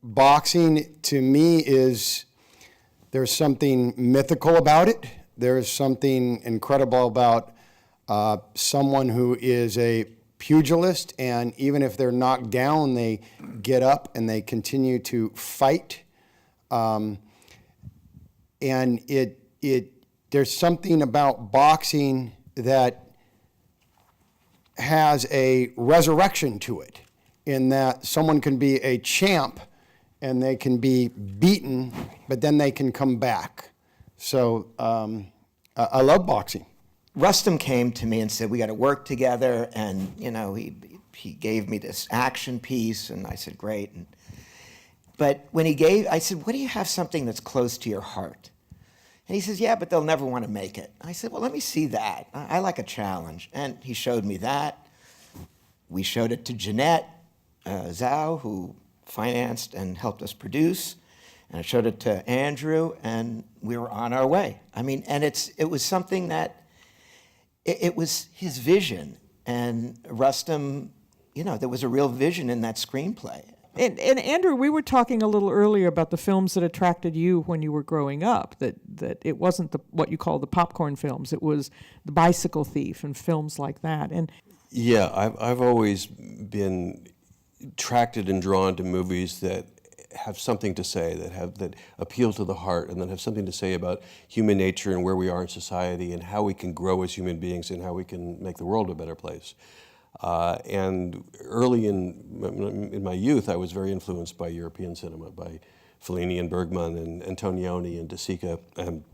boxing to me there's something mythical about it. There's something incredible about someone who is a pugilist, and even if they're knocked down, they get up and they continue to fight. And there's something about boxing that has a resurrection to it, in that someone can be a champ and they can be beaten, but then they can come back. So I love boxing. Rustam came to me and said, we got to work together, and he gave me this action piece, and I said, great. But when I said, what do you have something that's close to your heart? And he says, yeah, but they'll never want to make it. I said, well, let me see that. I like a challenge. And he showed me that. We showed it to Jeanette Zhou, who financed and helped us produce. And I showed it to Andrew, and we were on our way. I mean, and it was something that, it was his vision. And Rustam, there was a real vision in that screenplay. And Andrew, we were talking a little earlier about the films that attracted you when you were growing up, that it wasn't what you call the popcorn films, it was The Bicycle Thief and films like that. And yeah, I've always been attracted and drawn to movies that have something to say, that appeal to the heart, and that have something to say about human nature and where we are in society and how we can grow as human beings and how we can make the world a better place. And early in my youth, I was very influenced by European cinema, by Fellini and Bergman and Antonioni and De Sica, and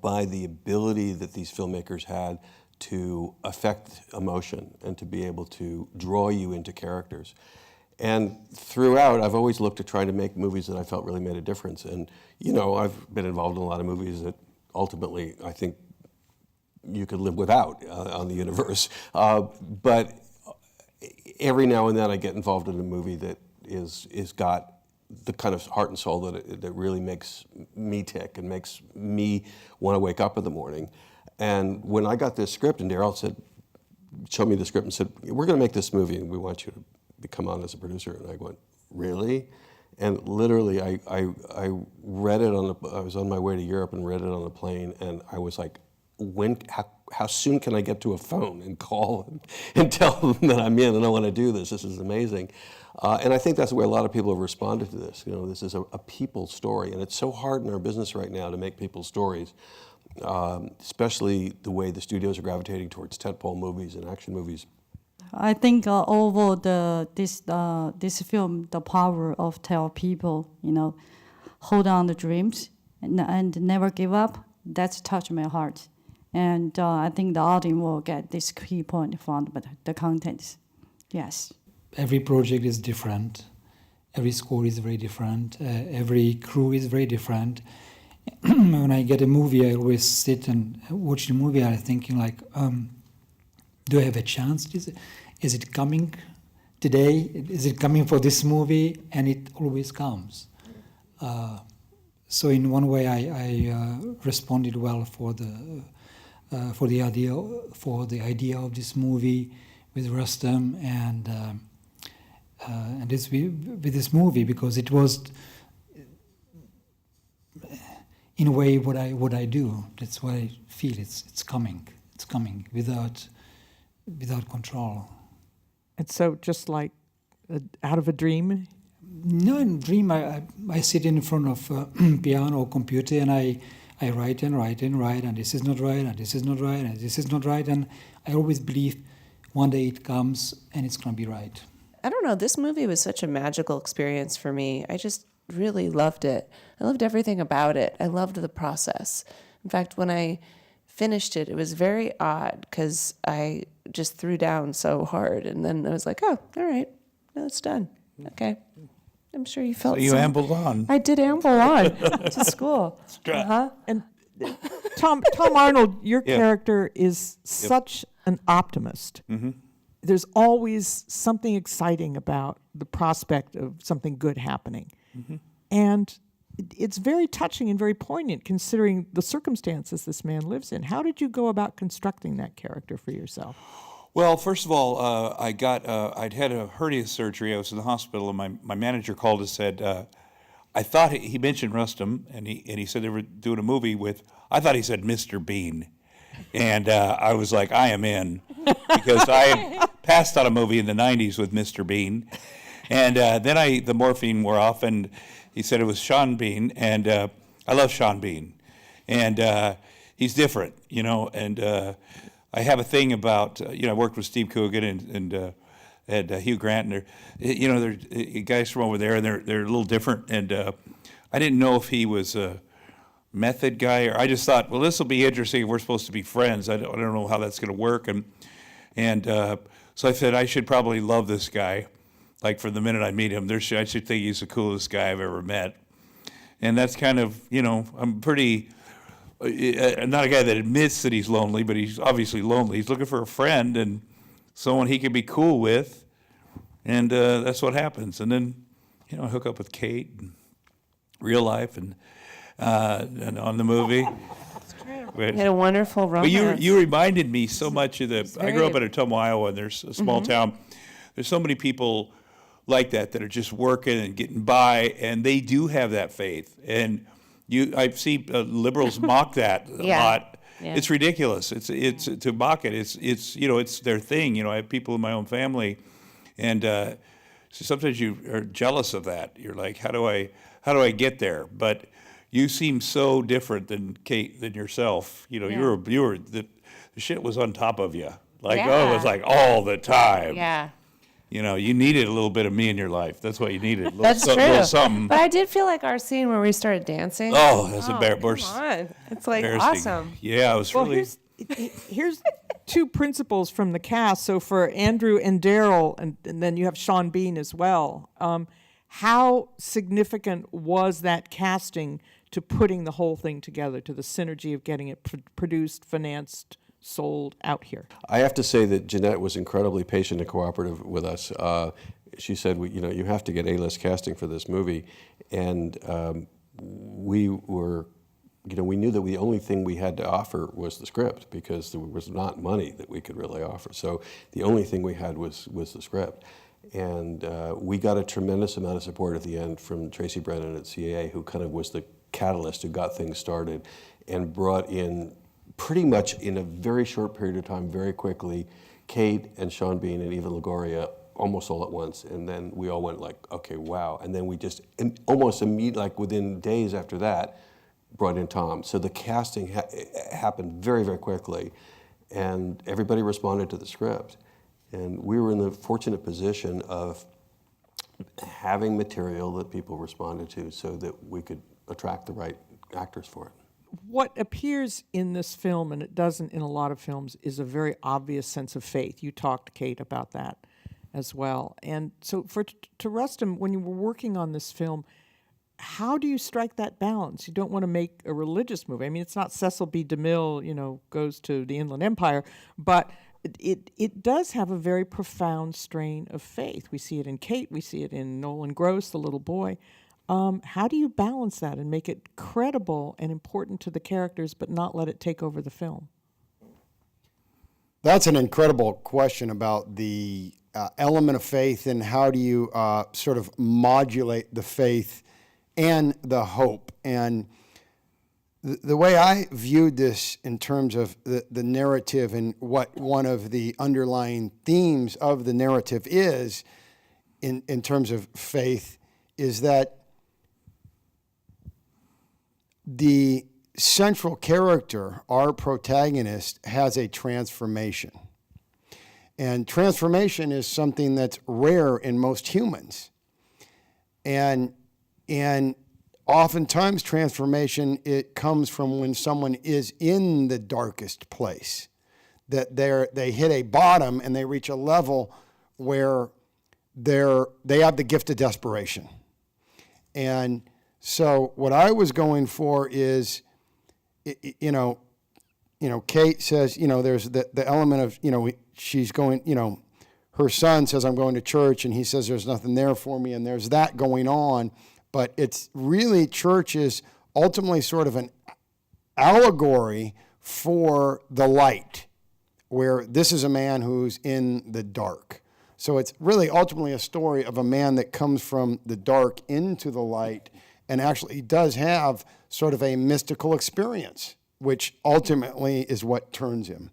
by the ability that these filmmakers had to affect emotion and to be able to draw you into characters. And throughout, I've always looked at trying to make movies that I felt really made a difference. And, I've been involved in a lot of movies that ultimately I think you could live without on the universe. But every now and then I get involved in a movie that is got the kind of heart and soul that really makes me tick and makes me want to wake up in the morning. And when I got this script, and Darryl showed me the script and said, we're going to make this movie and we want you to come on as a producer. And I went, really? And literally I read it I was on my way to Europe and read it on a plane, and I was like, how soon can I get to a phone and call and tell them that I'm in and I want to do this? This is amazing. And I think that's the way a lot of people have responded to this. This is a people story, and it's so hard in our business right now to make people's stories, especially the way the studios are gravitating towards tentpole movies and action movies. I think over this film, the power of tell people, hold on the dreams and never give up, that's touched my heart. And I think the audience will get this key point from the contents. Yes. Every project is different. Every score is very different. Every crew is very different. When I get a movie, I always sit and watch the movie. I'm thinking like, do I have a chance? Is it coming today? Is it coming for this movie? And it always comes. So in one way, I responded well for the idea of this movie with Rustam and with this movie, because it was in a way what I do. That's what I feel. It's coming without control. And so just like out of a dream? No, in a dream I sit in front of a piano or computer and I write and write and write, and this is not right, and this is not right, and this is not right, and I always believe one day it comes and it's going to be right. I don't know, this movie was such a magical experience for me. I just really loved it. I loved everything about it. I loved the process. In fact, when I finished it, it was very odd because I just threw down so hard, and then I was like, oh, all right, no, it's done. Okay. I'm sure you felt so you ambled on. I did amble on to school. And Tom Arnold, your character is such an optimist. Mm-hmm. There's always something exciting about the prospect of something good happening. Mm-hmm. And it's very touching and very poignant considering the circumstances this man lives in. How did you go about constructing that character for yourself? Well, first of all, I'd had a hernia surgery. I was in the hospital, and my manager called and said, I thought he mentioned Rustam, and he said they were doing a movie with, I thought he said Mr. Bean. And I was like, I am in, because I had passed on a movie in the 90s with Mr. Bean. And then the morphine wore off, and he said it was Sean Bean, and I love Sean Bean. And he's different, and I have a thing about, I worked with Steve Coogan and Hugh Grant, and they're guys from over there, and they're a little different. And I didn't know if he was a method guy, or I just thought, well, this will be interesting. We're supposed to be friends. I don't know how that's going to work. And so I said I should probably love this guy. Like from the minute I meet him, I should think he's the coolest guy I've ever met. And that's kind of, I'm pretty. Not a guy that admits that he's lonely, but he's obviously lonely. He's looking for a friend and someone he can be cool with, and that's what happens. And then, I hook up with Kate in real life and on the movie. We had a wonderful romance. But you reminded me so much of I grew up in Ottumwa, Iowa, and there's a small town. There's so many people like that are just working and getting by, and they do have that faith. And I see liberals mock that a lot. Yeah. It's ridiculous. It's to mock it. It's their thing. I have people in my own family, and so sometimes you are jealous of that. You're like, how do I get there? But you seem so different than Kate, than yourself. You were the shit was on top of you. Like, it was like all the time. Yeah. You needed a little bit of me in your life. That's what you needed. That's true. Little something. But I did feel like our scene where we started dancing. Oh, that's embarrassing. Come on. It's like awesome. Yeah, it was really. Here's two principles from the cast. So for Andrew and Darryl, and then you have Sean Bean as well. How significant was that casting to putting the whole thing together, to the synergy of getting it produced, financed, sold out here? I have to say that Jeanette was incredibly patient and cooperative with us. She said, you have to get A-list casting for this movie, and we were, we knew that the only thing we had to offer was the script, because there was not money that we could really offer. So the only thing we had was the script. And we got a tremendous amount of support at the end from Tracy Brennan at CAA, who kind of was the catalyst who got things started and brought in pretty much in a very short period of time, very quickly, Kate and Sean Bean and Eva Longoria almost all at once. And then we all went like, okay, wow. And then we just almost immediately, like within days after that, brought in Tom. So the casting happened very, very quickly, and everybody responded to the script. And we were in the fortunate position of having material that people responded to so that we could attract the right actors for it. What appears in this film, and it doesn't in a lot of films, is a very obvious sense of faith. You talked, Kate, about that as well. And so to Rustam, when you were working on this film, how do you strike that balance? You don't want to make a religious movie. I mean, it's not Cecil B. DeMille, goes to the Inland Empire, but it does have a very profound strain of faith. We see it in Kate, we see it in Nolan Gross, the little boy. How do you balance that and make it credible and important to the characters, but not let it take over the film? That's an incredible question about the element of faith, and how do you sort of modulate the faith and the hope. And the way I viewed this in terms of the narrative and what one of the underlying themes of the narrative is in terms of faith is that the central character, our protagonist, has a transformation. And transformation is something that's rare in most humans. And oftentimes transformation, it comes from when someone is in the darkest place, that they hit a bottom and they reach a level where they have the gift of desperation. And so what I was going for is, Kate says, there's the element of, she's going, her son says, I'm going to church, and he says, there's nothing there for me, and there's that going on. But it's really, church is ultimately sort of an allegory for the light, where this is a man who's in the dark. So it's really ultimately a story of a man that comes from the dark into the light and actually does have sort of a mystical experience, which ultimately is what turns him.